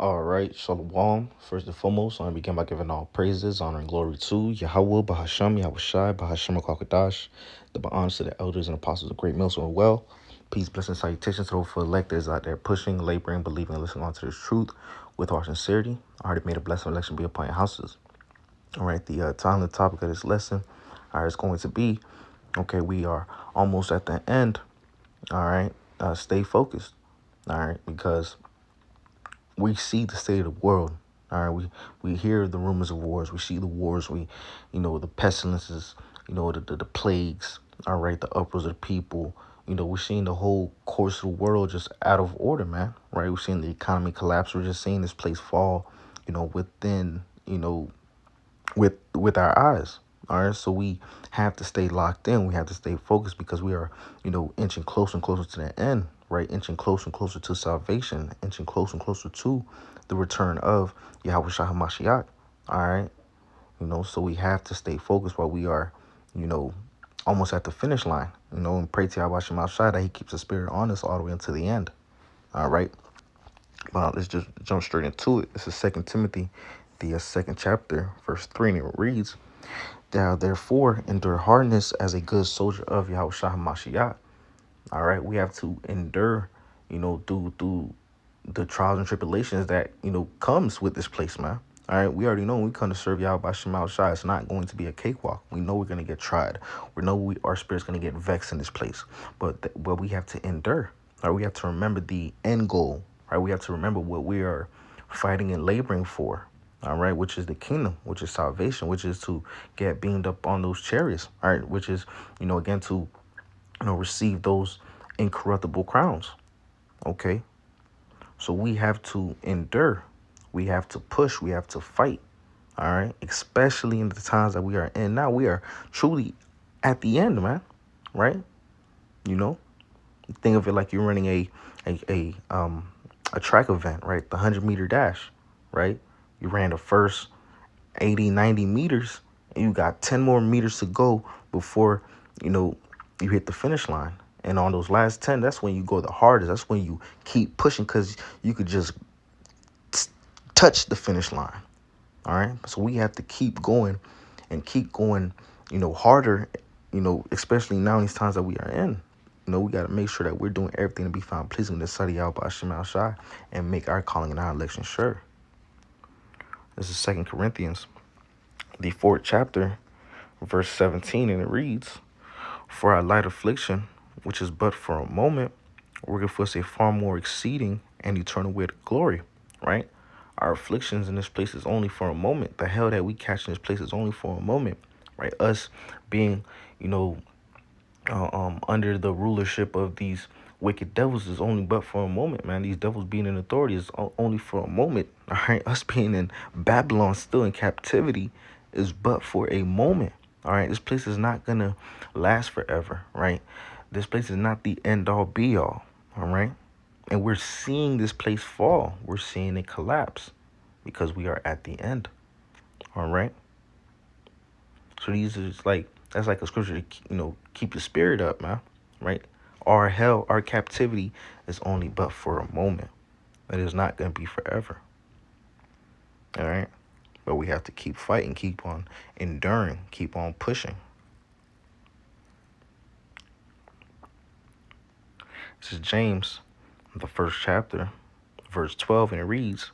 All right, Shalom. First and foremost, I want to begin by giving all praises, honor, and glory to Yahweh, Bahasham, Yahushai, Bahasham, Kwakadash, the honors to the elders and apostles of Great Millstone well. Peace, blessings, salutations to those for electors out there pushing, laboring, believing, and listening onto this truth with our sincerity. I already made a blessed election be upon your houses. All right, the time, the topic of this lesson, is going to be, okay, we are almost at the end. All right, stay focused. All right, because we see the state of the world. All right, we hear the rumors of wars. We see the wars. The pestilences. The plagues. All right, the uproars of the people. We're seeing the whole course of the world just out of order, man. Right, we're seeing the economy collapse. We're just seeing this place fall. Within with our eyes. All right, so we have to stay locked in. We have to stay focused because we are, inching closer and closer to the end, right? Inching closer and closer to salvation, inching closer and closer to the return of Yahweh Shah HaMashiach. All right, so we have to stay focused while we are, almost at the finish line, and pray to Yahweh Shah that He keeps the spirit on us all the way until the end. All right. Well, let's just jump straight into it. This is Second Timothy, the second chapter, verse 3, and it reads, "Thou therefore endure hardness as a good soldier of Yahushua HaMashiach." All right, we have to endure, through the trials and tribulations that comes with this place, man. All right, we already know when we come to serve Yahweh Shemal Shai, it's not going to be a cakewalk. We know we're going to get tried. We know our spirit's going to get vexed in this place, but we have to endure. All right, we have to remember the end goal. Right, we have to remember what we are fighting and laboring for. All right, which is the kingdom, which is salvation, which is to get beamed up on those chariots. All right, which is again to receive those incorruptible crowns. Okay, so we have to endure. We have to push. We have to fight. All right. Especially in the times that we are in now. We are truly at the end, man. Right. You know, think of it like you're running a track event, right? The 100-meter dash, right? You ran the first 80, 90 meters and you got 10 more meters to go before, you hit the finish line. And on those last 10, that's when you go the hardest. That's when you keep pushing because you could just touch the finish line. All right. So we have to keep going and keep going, harder, especially now in these times that we are in. We got to make sure that we're doing everything to be found pleasing to Sadi Alba Shemal Shai and make our calling and our election sure. This is 2 Corinthians, the 4th chapter, verse 17, and it reads, "For our light affliction, which is but for a moment, worketh for us a far more exceeding and eternal weight of glory." Right? Our afflictions in this place is only for a moment. The hell that we catch in this place is only for a moment. Right? Us being, under the rulership of these wicked devils is only but for a moment, man. These devils being in authority is only for a moment. All right, us being in Babylon, still in captivity, is but for a moment. All right, this place is not gonna last forever. Right, this place is not the end all be all. All right, and we're seeing this place fall. We're seeing it collapse because we are at the end. All right. So these is that's like a scripture to keep your spirit up, man. Right? Our captivity is only but for a moment. It is not going to be forever. All right? But we have to keep fighting, keep on enduring, keep on pushing. This is James, the 1st chapter, verse 12, and it reads,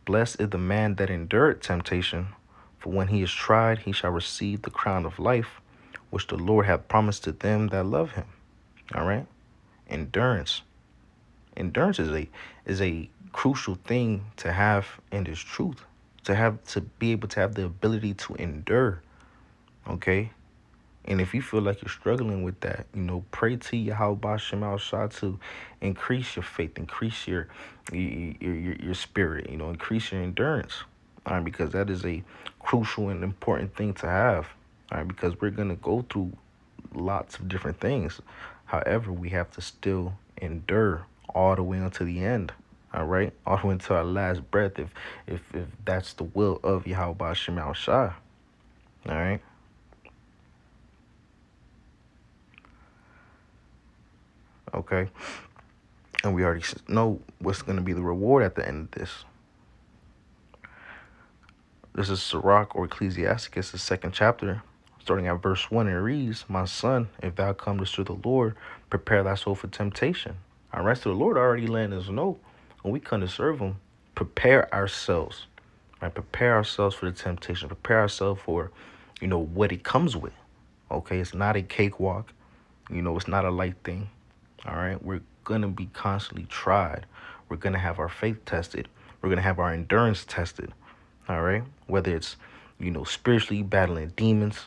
"Blessed is the man that endured temptation, for when he is tried, he shall receive the crown of life, which the Lord hath promised to them that love him." All right? Endurance. Endurance is a crucial thing to have in this truth. To be able to have the ability to endure. Okay? And if you feel like you're struggling with that, pray to Yahweh Shemal Shah to increase your faith, increase your spirit, increase your endurance. All right, because that is a crucial and important thing to have. All right, because we're gonna go through lots of different things. However, we have to still endure all the way until the end. All right, all the way until our last breath, if that's the will of Yahweh Shemal Shah. All right. Okay. And we already know what's going to be the reward at the end of this. This is Sirach or Ecclesiasticus, the second chapter, starting at verse 1, and it reads, My son, if thou comest to the Lord, prepare thy soul for temptation. All right, so the Lord already letting us know when we come to serve him, prepare ourselves, right? Prepare ourselves for the temptation. Prepare ourselves for, what it comes with. Okay, it's not a cakewalk. It's not a light thing. All right, we're gonna be constantly tried. We're gonna have our faith tested. We're gonna have our endurance tested. All right, whether it's spiritually battling demons,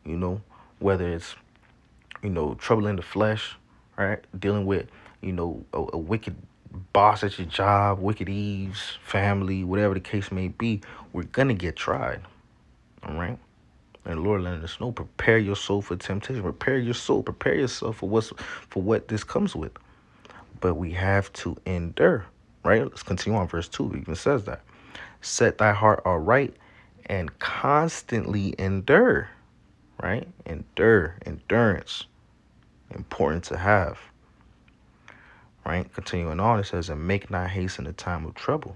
you know, whether it's trouble in the flesh, right, dealing with a wicked boss at your job, wicked Eves, family, whatever the case may be, we're gonna get tried. All right. And the Lord letting us know, prepare your soul for temptation. Prepare your soul. Prepare yourself for what this comes with. But we have to endure, right? Let's continue on verse 2. It even says that. Set thy heart aright and constantly endure, right? Endurance. Important to have, right? Continuing on, it says, and make not haste in the time of trouble.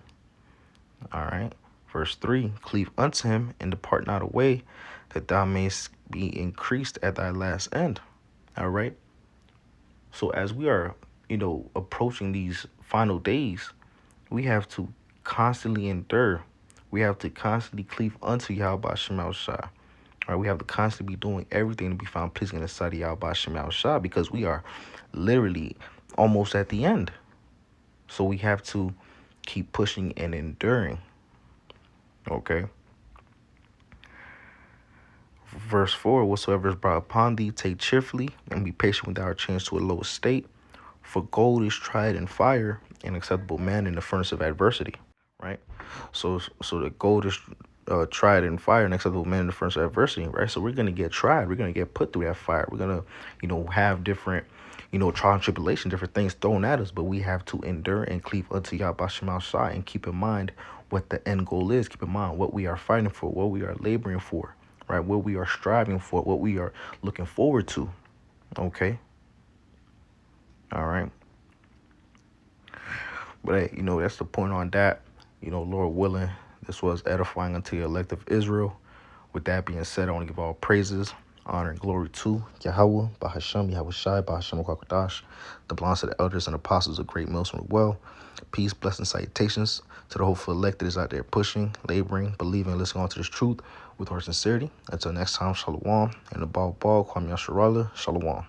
All right. Verse 3, cleave unto him and depart not away, that thou mayest be increased at thy last end. All right. So as we are, approaching these final days, we have to constantly endure. We have to constantly cleave unto Yahweh Shema Shai. All right, we have to constantly be doing everything to be found pleasing in the sight of Yahweh Shema Shai, because we are literally almost at the end. So we have to keep pushing and enduring. Okay. Verse 4, whatsoever is brought upon thee, take cheerfully, and be patient with our change to a low estate. For gold is tried in fire, and acceptable man in the furnace of adversity. Right? So the gold is tried in fire, and acceptable man in the furnace of adversity. Right? So we're going to get tried. We're going to get put through that fire. We're going to, have different, trial and tribulation, different things thrown at us. But we have to endure and cleave unto Yahweh Shema Shai, and keep in mind what the end goal is. Keep in mind what we are fighting for, what we are laboring for. Right, what we are striving for, what we are looking forward to. Okay. All right. But hey, that's the point on that. Lord willing, this was edifying unto the elect of Israel. With that being said, I want to give all praises, honor, and glory to Yahweh, Bahasham, Yahweh Shai, Bahasham Kwakadash, the belongs to the elders and apostles of Great Millstone well. Peace, blessings, salutations to the hopeful elect that is out there pushing, laboring, believing, and listening on to this truth with our sincerity. Until next time, shalom. And the ball, Kwame Yasharala, shalom.